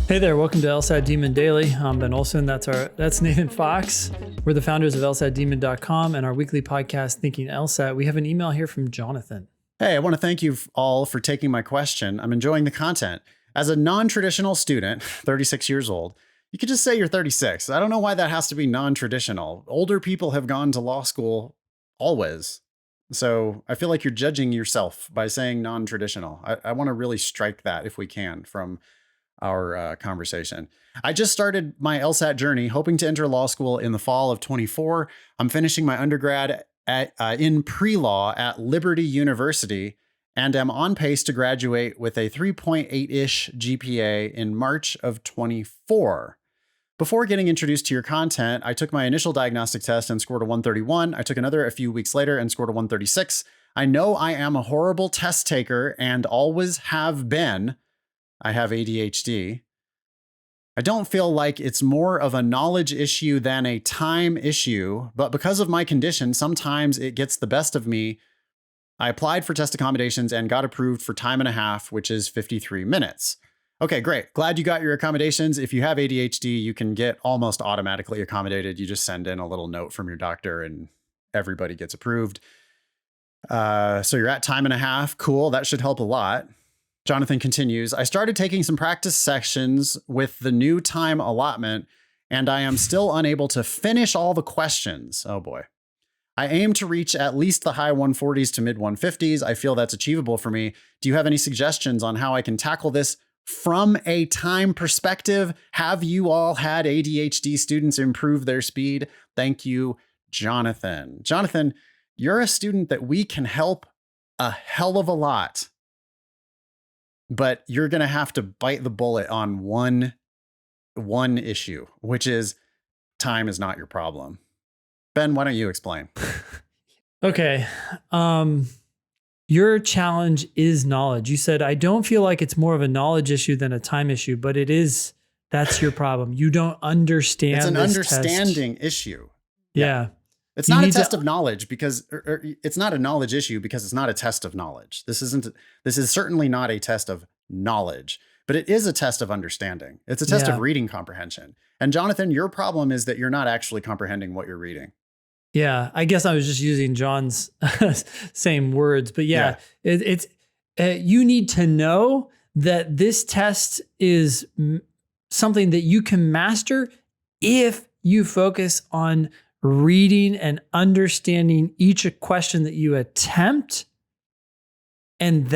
Hey there, welcome to LSAT Demon Daily. I'm Ben Olson. That's Nathan Fox. We're the founders of LSATdemon.com and our weekly podcast, Thinking LSAT. We have an email here from Jonathan. Hey, I want to thank you all for taking my question. I'm enjoying the content. As a non-traditional student, 36 years old, you could just say you're 36. I don't know why that has to be non-traditional. Older people have gone to law school always. So I feel like you're judging yourself by saying non-traditional. I want to really strike that if we can from our conversation. I just started my LSAT journey, hoping to enter law school in the fall of 24. I'm finishing my undergrad in pre-law at Liberty University and am on pace to graduate with a 3.8-ish GPA in March of 24. Before getting introduced to your content, I took my initial diagnostic test and scored a 131. I took another a few weeks later and scored a 136. I know I am a horrible test taker and always have been. I have ADHD. I don't feel like it's more of a knowledge issue than a time issue, but because of my condition, sometimes it gets the best of me. I applied for test accommodations and got approved for time and a half, which is 53 minutes. Okay, great. Glad you got your accommodations. If you have ADHD, you can get almost automatically accommodated. You just send in a little note from your doctor and everybody gets approved. So you're at time and a half. Cool. That should help a lot. Jonathan continues, I started taking some practice sessions with the new time allotment, and I am still unable to finish all the questions. Oh boy. I aim to reach at least the high 140s to mid 150s. I feel that's achievable for me. Do you have any suggestions on how I can tackle this from a time perspective? Have you all had ADHD students improve their speed? Thank you, Jonathan. Jonathan, you're a student that we can help a hell of a lot. But you're going to have to bite the bullet on one issue, which is time is not your problem. Ben, why don't you explain? Okay. Your challenge is knowledge. You said, I don't feel like it's more of a knowledge issue than a time issue, but it is. That's your problem. You don't understand. It's an this understanding test. issue. Yeah. It's not a test of knowledge because or it's not a knowledge issue because it's not a test of knowledge. This is certainly not a test of knowledge, but it is a test of understanding. It's a test of reading comprehension. And Jonathan, your problem is that you're not actually comprehending what you're reading. Yeah. I guess I was just using John's same words, but it's you need to know that this test is something that you can master if you focus on reading and understanding each question that you attempt, and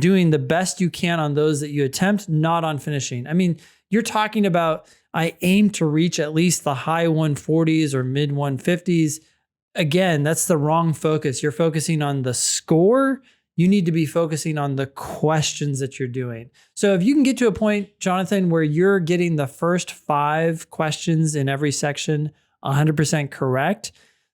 doing the best you can on those that you attempt, not on finishing. I mean, you're talking about, I aim to reach at least the high 140s or mid 150s. Again, that's the wrong focus. You're focusing on the score. You need to be focusing on the questions that you're doing. So if you can get to a point, Jonathan, where you're getting the first 5 questions in every section 100% correct,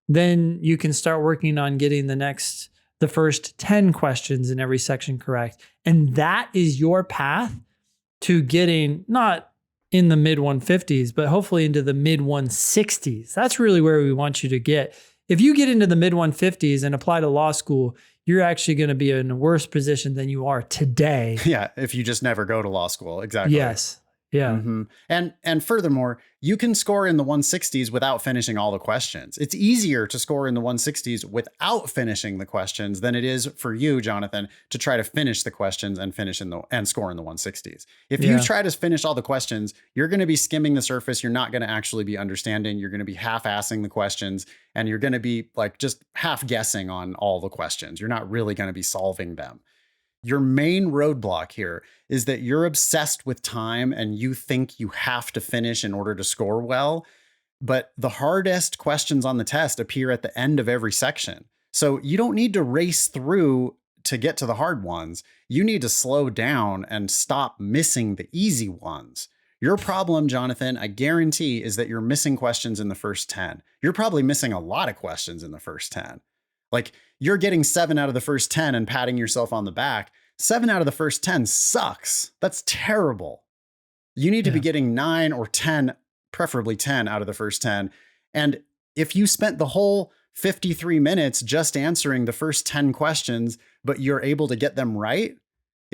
then you can start working on getting the first 10 questions in every section correct. And that is your path to getting not in the mid 150s, but hopefully into the mid 160s. That's really where we want you to get. If you get into the mid 150s and apply to law school, you're actually going to be in a worse position than you are today. Yeah, if you just never go to law school. Exactly. Yes. Yeah. Mm-hmm. And furthermore, you can score in the 160s without finishing all the questions. It's easier to score in the 160s without finishing the questions than it is for you, Jonathan, to try to finish the questions and score in the 160s. If you try to finish all the questions, you're going to be skimming the surface. You're not going to actually be understanding. You're going to be half-assing the questions, and you're going to be like just half guessing on all the questions. You're not really going to be solving them. Your main roadblock here is that you're obsessed with time and you think you have to finish in order to score well. But the hardest questions on the test appear at the end of every section. So you don't need to race through to get to the hard ones. You need to slow down and stop missing the easy ones. Your problem, Jonathan, I guarantee, is that you're missing questions in the first 10. You're probably missing a lot of questions in the first 10. Like, you're getting 7 out of the first 10 and patting yourself on the back. 7 out of the first 10 sucks. That's terrible. You need to be getting 9 or 10, preferably 10 out of the first 10. And if you spent the whole 53 minutes just answering the first 10 questions, but you're able to get them right,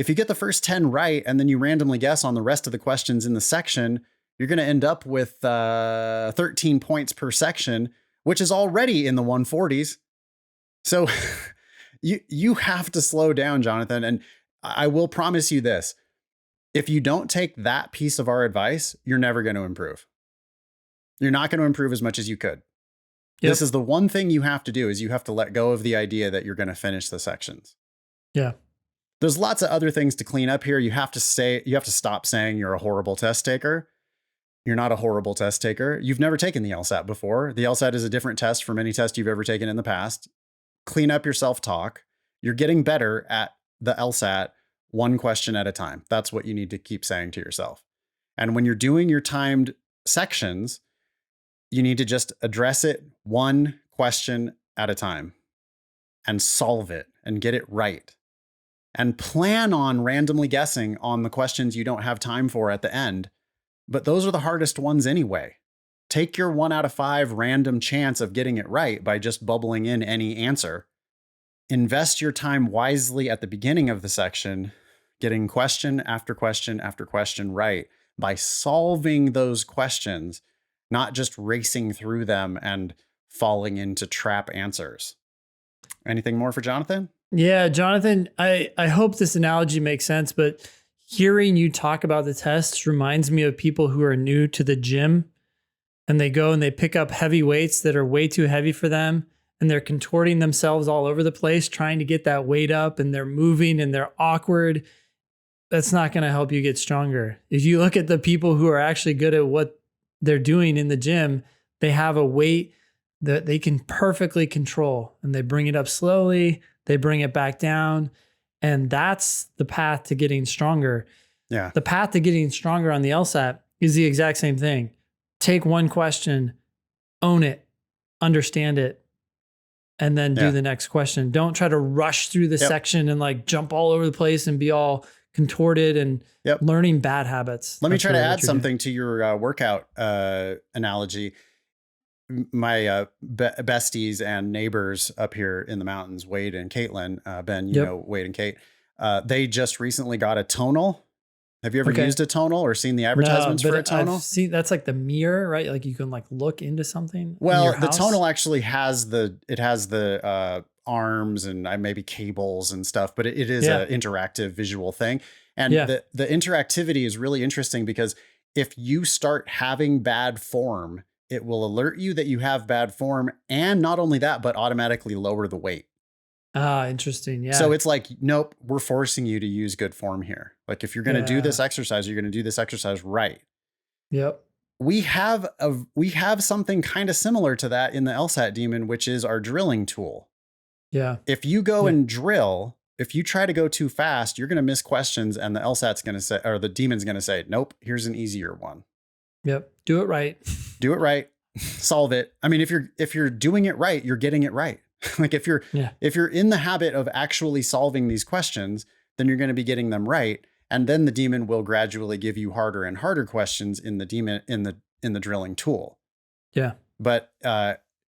If you get the first 10 right and then you randomly guess on the rest of the questions in the section, you're going to end up with 13 points per section, which is already in the 140s. So you have to slow down, Jonathan. And I will promise you this. If you don't take that piece of our advice, you're never going to improve. You're not going to improve as much as you could. Yep. This is the one thing you have to do, is you have to let go of the idea that you're going to finish the sections. Yeah. There's lots of other things to clean up here. You have to stop saying you're a horrible test taker. You're not a horrible test taker. You've never taken the LSAT before. The LSAT is a different test from any test you've ever taken in the past. Clean up your self-talk. You're getting better at the LSAT one question at a time. That's what you need to keep saying to yourself. And when you're doing your timed sections, you need to just address it one question at a time and solve it and get it right. And plan on randomly guessing on the questions you don't have time for at the end. But those are the hardest ones anyway. Take your 1 out of 5 random chance of getting it right by just bubbling in any answer. Invest your time wisely at the beginning of the section, getting question after question after question right by solving those questions, not just racing through them and falling into trap answers. Anything more for Jonathan? Yeah, Jonathan, I hope this analogy makes sense, but hearing you talk about the tests reminds me of people who are new to the gym, and they go and they pick up heavy weights that are way too heavy for them, and they're contorting themselves all over the place trying to get that weight up, and they're moving and they're awkward. That's not going to help you get stronger. If you look at the people who are actually good at what they're doing in the gym, they have a weight that they can perfectly control, and they bring it up slowly, they bring it back down, and that's the path to getting stronger. Yeah. The path to getting stronger on the LSAT is the exact same thing. Take one question, own it, understand it, and then do the next question. Don't try to rush through the section and like jump all over the place and be all contorted and learning bad habits. Let me try to add something to your workout analogy. My besties and neighbors up here in the mountains, Wade and Caitlin, Ben, you know Wade and Kate, they just recently got a tonal. Have you ever used a tonal or seen the advertisements for a tonal? I've seen, that's like the mirror, right? Like you can like look into something. Well, the tonal actually has the arms and maybe cables and stuff, but it is an interactive visual thing. And the interactivity is really interesting because if you start having bad form, it will alert you that you have bad form, and not only that, but automatically lower the weight. Ah, interesting. Yeah. So it's like, nope, we're forcing you to use good form here. Like if you're going to do this exercise, you're going to do this exercise right. Yep. We have something kind of similar to that in the LSAT Demon, which is our drilling tool. Yeah. If you go and drill, if you try to go too fast, you're going to miss questions, and the LSAT's going to say, or the Demon's going to say, nope, here's an easier one. Yep. Do it right. Do it right. Solve it. I mean, if you're doing it right, you're getting it right. Like if you're in the habit of actually solving these questions, then you're going to be getting them right. And then the Demon will gradually give you harder and harder questions in the Demon in the drilling tool. Yeah. But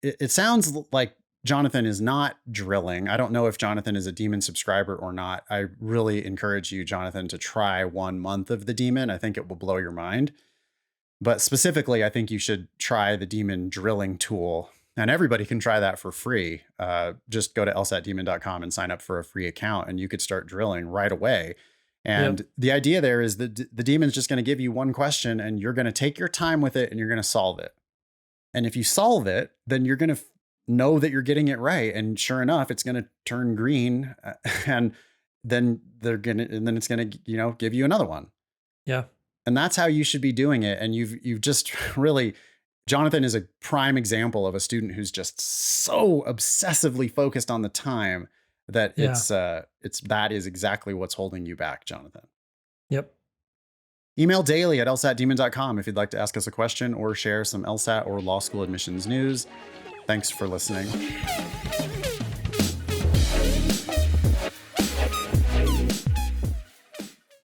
it sounds like Jonathan is not drilling. I don't know if Jonathan is a Demon subscriber or not. I really encourage you, Jonathan, to try 1 month of the Demon. I think it will blow your mind. But specifically, I think you should try the Demon drilling tool. And everybody can try that for free. Just go to lsatdemon.com and sign up for a free account, and you could start drilling right away. And the idea there is that the Demon's just going to give you one question, and you're going to take your time with it, and you're going to solve it. And if you solve it, then you're going to know that you're getting it right. And sure enough, it's going to turn green, and then it's going to, give you another one. Yeah. And that's how you should be doing it. And you've just really, Jonathan is a prime example of a student who's just so obsessively focused on the time that that is exactly what's holding you back, Jonathan. Yep. Email daily at lsatdemon.com if you'd like to ask us a question or share some LSAT or law school admissions news. Thanks for listening.